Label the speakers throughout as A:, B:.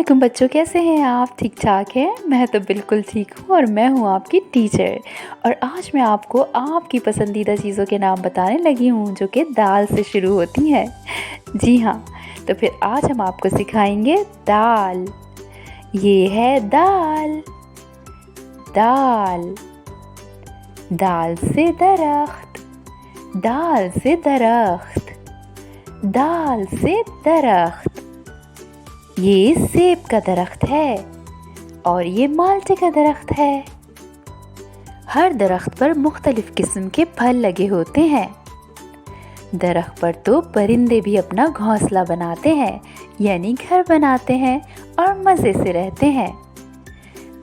A: वालेकुम बच्चों, कैसे हैं आप? ठीक ठाक हैं? मैं तो बिल्कुल ठीक हूँ और मैं हूँ आपकी टीचर। और आज मैं आपको आपकी पसंदीदा चीज़ों के नाम बताने लगी हूँ जो कि दाल से शुरू होती हैं। जी हाँ, तो फिर आज हम आपको सिखाएंगे दाल। ये है दाल। दाल, दाल से दरख्त, दाल से दरख्त, दाल से दरख्त। ये सेब का दरख्त है और ये माल्टे का दरख्त है। हर दरख्त पर मुख्तलिफ किस्म के फल लगे होते हैं। दरख्त पर तो परिंदे भी अपना घोंसला बनाते हैं, यानी घर बनाते हैं और मज़े से रहते हैं।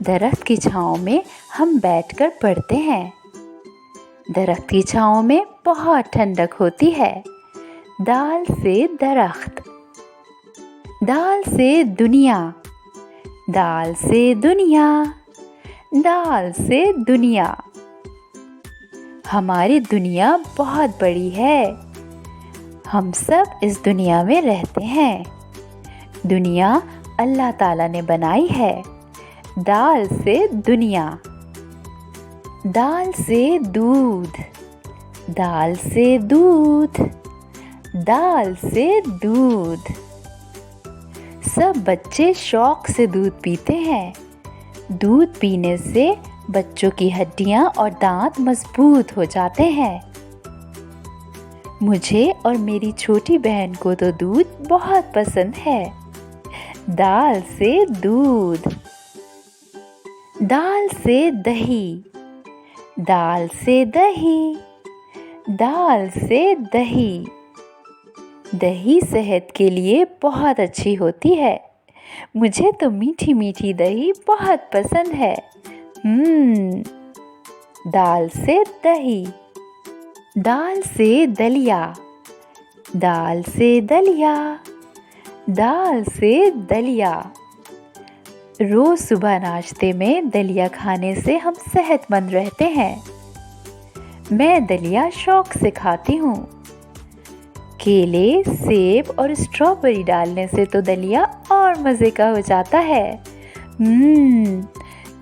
A: दरख्त की छाँव में हम बैठकर पढ़ते हैं। दरख्त की छाँव में बहुत ठंडक होती है। दाल से दरख्त, दाल से दुनिया, दाल से दुनिया, दाल से दुनिया। हमारी दुनिया बहुत बड़ी है। हम सब इस दुनिया में रहते हैं। दुनिया अल्लाह ताला ने बनाई है। दाल से दुनिया। दाल से दूध, दाल से दूध, दाल से दूध। सब बच्चे शौक से दूध पीते हैं। दूध पीने से बच्चों की हड्डियां और दांत मजबूत हो जाते हैं। मुझे और मेरी छोटी बहन को तो दूध बहुत पसंद है। दाल से दूध। दाल से दही, दाल से दही, दाल से दही। दही सेहत के लिए बहुत अच्छी होती है। मुझे तो मीठी मीठी दही बहुत पसंद है। दाल से दही। दाल से दलिया, दाल से दलिया, दाल से दलिया। रोज सुबह नाश्ते में दलिया खाने से हम सेहतमंद रहते हैं। मैं दलिया शौक से खाती हूँ। केले, सेब और स्ट्रॉबेरी डालने से तो दलिया और मज़े का हो जाता है।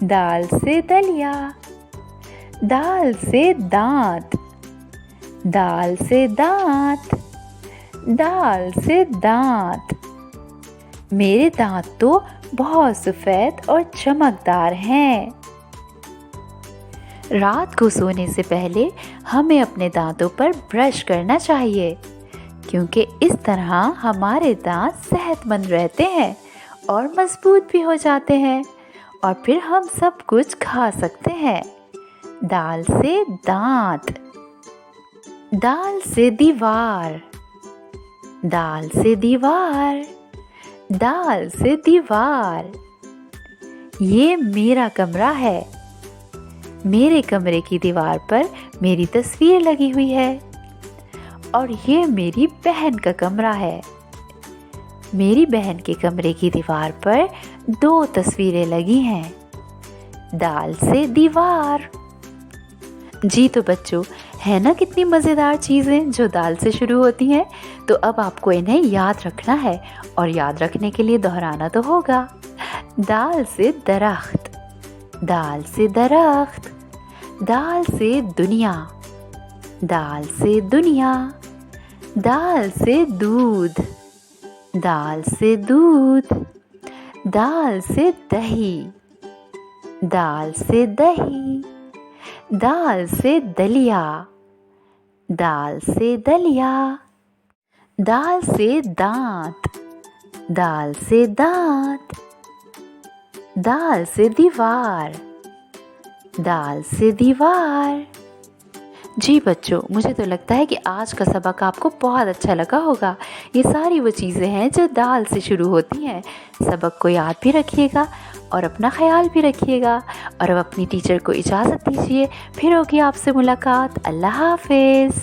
A: दाल से दलिया। दाल से दांत, दाल से दांत, दाल से दांत। मेरे दांत तो बहुत सफ़ेद और चमकदार हैं। रात को सोने से पहले हमें अपने दांतों पर ब्रश करना चाहिए, क्योंकि इस तरह हमारे दांत सेहतमंद रहते हैं और मजबूत भी हो जाते हैं और फिर हम सब कुछ खा सकते हैं। दाल से दांत। दाल से दीवार, दाल से दीवार, दाल से दीवार। ये मेरा कमरा है। मेरे कमरे की दीवार पर मेरी तस्वीर लगी हुई है और ये मेरी बहन का कमरा है। मेरी बहन के कमरे की दीवार पर 2 तस्वीरें लगी हैं। दाल से दीवार। जी तो बच्चों, है ना कितनी मज़ेदार चीज़ें जो दाल से शुरू होती हैं। तो अब आपको इन्हें याद रखना है और याद रखने के लिए दोहराना तो होगा। दाल से दरख्त, दाल से दरख्त, दाल से दुनिया, दाल से दुनिया, दाल से दूध, दाल से दूध, दाल से दही, दाल से दही, दाल से दलिया, दाल से दलिया, दाल से दांत, दाल से दांत, दाल से दीवार, दाल से दीवार। जी बच्चों, मुझे तो लगता है कि आज का सबक आपको बहुत अच्छा लगा होगा। ये सारी वो चीज़ें हैं जो दाल से शुरू होती हैं। सबक को याद भी रखिएगा और अपना ख्याल भी रखिएगा। और अब अपनी टीचर को इजाज़त दीजिए। फिर होगी आपसे मुलाकात। अल्लाह हाफ़िज़।